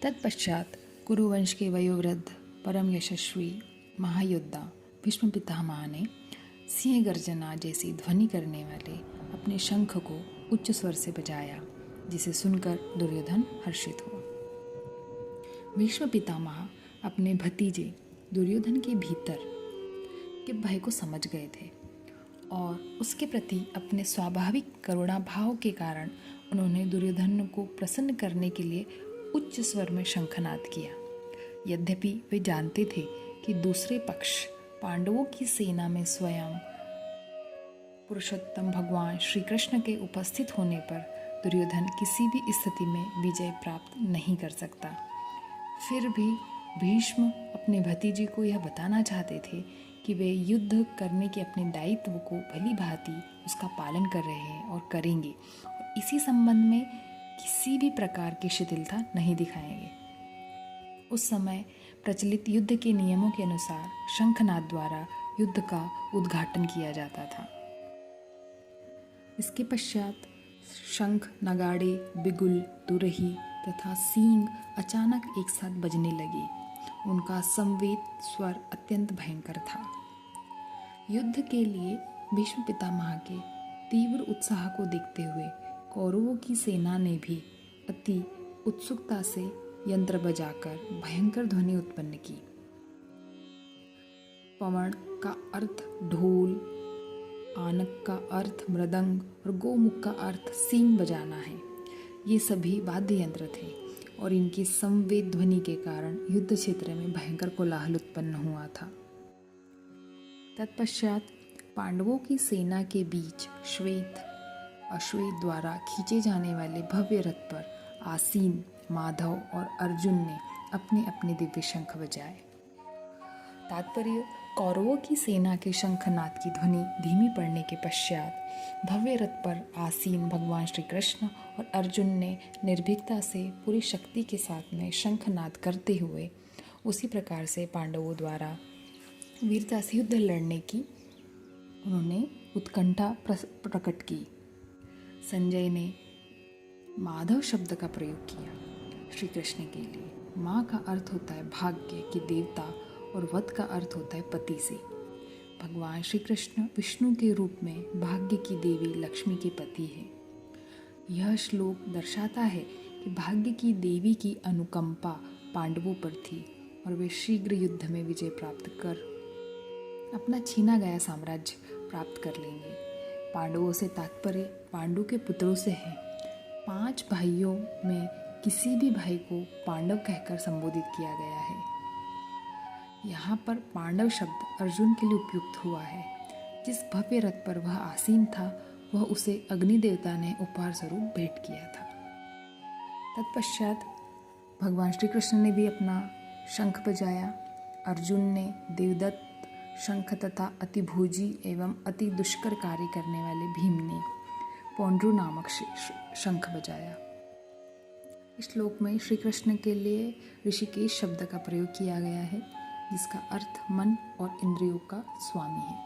तत्पश्चात कुरुवंश के वयोवृद्ध परम यशस्वी महायोद्धा भीष्म पितामह ने सिंह गर्जना जैसी ध्वनि करने वाले अपने शंख को उच्च स्वर से बजाया, जिसे सुनकर दुर्योधन हर्षित हुआ। भीष्म पितामह अपने भतीजे दुर्योधन के भीतर के भय को समझ गए थे और उसके प्रति अपने स्वाभाविक करुणा भाव के कारण उन्होंने दुर्योधन को प्रसन्न करने के लिए उच्च स्वर में शंखनाद किया। यद्यपि वे जानते थे कि दूसरे पक्ष पांडवों की सेना में स्वयं पुरुषोत्तम भगवान श्री कृष्ण के उपस्थित होने पर दुर्योधन किसी भी स्थिति में विजय प्राप्त नहीं कर सकता। फिर भी भीष्म अपने भतीजे को यह बताना चाहते थे कि वे युद्ध करने के अपने दायित्व को भली भांति उसका पालन कर रहे हैं और करेंगे, और इसी संबंध में किसी भी प्रकार की शिथिलता नहीं दिखाएंगे। उस समय प्रचलित युद्ध के नियमों के अनुसार शंखनाद द्वारा युद्ध का उद्घाटन किया जाता था। इसके पश्चात शंख, नगाड़े, बिगुल, तुरही तथा सींग अचानक एक साथ बजने लगे। उनका संवेद स्वर अत्यंत भयंकर था। युद्ध के लिए भीष्म पितामह के तीव्र उत्साह को देखते हुए कौरवों की सेना ने भी अति उत्सुकता से यंत्र बजाकर भयंकर ध्वनि उत्पन्न की। पवण का अर्थ ढोल, आनक का अर्थ मृदंग और गोमुख का अर्थ सींग बजाना है। ये सभी वाद्य यंत्र थे और इनकी संवेद ध्वनि के कारण युद्ध क्षेत्र में भयंकर कोलाहल उत्पन्न हुआ था। तत्पश्चात पांडवों की सेना के बीच श्वेत अश्वेत द्वारा खींचे जाने वाले भव्य रथ पर आसीन माधव और अर्जुन ने अपने अपने दिव्य शंख बजाए। तात्पर्य, कौरवों की सेना के शंखनाद की ध्वनि धीमी पड़ने के पश्चात भव्य रथ पर आसीन भगवान श्री कृष्ण और अर्जुन ने निर्भीकता से पूरी शक्ति के साथ में शंखनाद करते हुए उसी प्रकार से पांडवों द्वारा वीरता से युद्ध लड़ने की उन्होंने उत्कंठा प्रकट की। संजय ने माधव शब्द का प्रयोग किया श्री कृष्ण के लिए। माँ का अर्थ होता है भाग्य की देवता और वध का अर्थ होता है पति से। भगवान श्री कृष्ण विष्णु के रूप में भाग्य की देवी लक्ष्मी के पति है। यह श्लोक दर्शाता है कि भाग्य की देवी की अनुकंपा पांडवों पर थी और वे शीघ्र युद्ध में विजय प्राप्त कर अपना छीना गया साम्राज्य प्राप्त कर लेंगे। पांडवों से तात्पर्य पांडु के पुत्रों से है। 5 भाइयों में किसी भी भाई को पांडव कहकर संबोधित किया गया है। यहाँ पर पांडव शब्द अर्जुन के लिए उपयुक्त हुआ है। जिस भव्य रथ पर वह आसीन था वह उसे अग्नि देवता ने उपहार स्वरूप भेंट किया था। तत्पश्चात भगवान श्री कृष्ण ने भी अपना शंख बजाया। अर्जुन ने देवदत्त शंख तथा अतिभोजी एवं अति दुष्कर कार्य करने वाले भीम ने पौंड्रू नामक शंख बजाया। इस श्लोक में श्री कृष्ण के लिए ऋषिकेश शब्द का प्रयोग किया गया है, जिसका अर्थ मन और इंद्रियों का स्वामी है।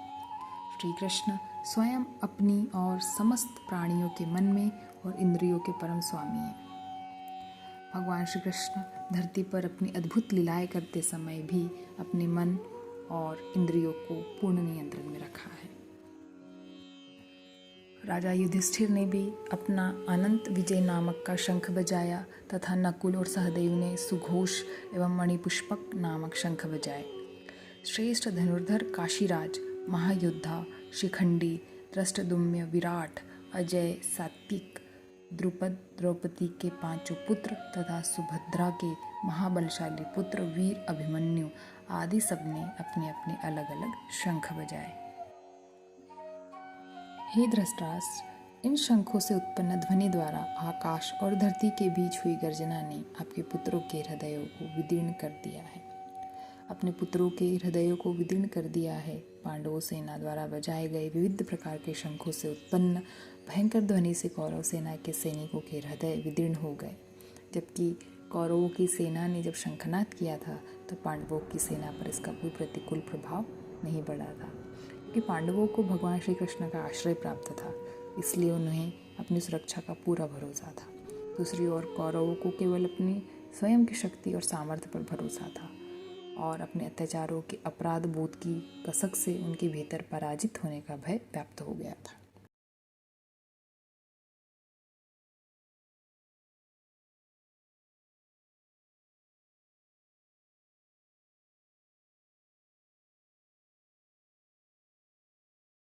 श्री कृष्ण स्वयं अपनी और समस्त प्राणियों के मन में और इंद्रियों के परम स्वामी हैं। भगवान श्री कृष्ण धरती पर अपनी अद्भुत लीलाएं करते समय भी अपने मन और इंद्रियों को पूर्ण नियंत्रण में रखा है। राजा युधिष्ठिर ने भी अपना अनंत विजय नामक का शंख बजाया तथा नकुल और सहदेव ने सुघोष एवं मणिपुष्पक नामक शंख बजाए। श्रेष्ठ धनुर्धर काशीराज, महायोद्धा शिखंडी, धृष्टद्युम्न, विराट, अजय, सात्विक, द्रुपद, द्रौपदी के 5 पुत्र तथा सुभद्रा के महाबलशाली पुत्र वीर अभिमन्यु आदि सबने अपने अपने अलग अलग शंख बजाए। हे धृतराष्ट्र, इन शंखों से उत्पन्न ध्वनि द्वारा आकाश और धरती के बीच हुई गर्जना ने आपके पुत्रों के हृदयों को विदीर्ण कर दिया है। अपने पुत्रों के हृदयों को विदीर्ण कर दिया है। पांडवों सेना द्वारा बजाए गए विविध प्रकार के शंखों से उत्पन्न भयंकर ध्वनि से कौरव सेना के सैनिकों के हृदय विदीर्ण हो गए, जबकि कौरवों की सेना ने जब शंखनाद किया था तो पांडवों की सेना पर इसका कोई प्रतिकूल प्रभाव नहीं पड़ा था, क्योंकि पांडवों को भगवान श्री कृष्ण का आश्रय प्राप्त था, इसलिए उन्हें अपनी सुरक्षा का पूरा भरोसा था। दूसरी ओर कौरवों को केवल अपनी स्वयं की शक्ति और सामर्थ्य पर भरोसा था और अपने अत्याचारों के अपराध बोध की कसक से उनके भीतर पराजित होने का भय व्याप्त हो गया था।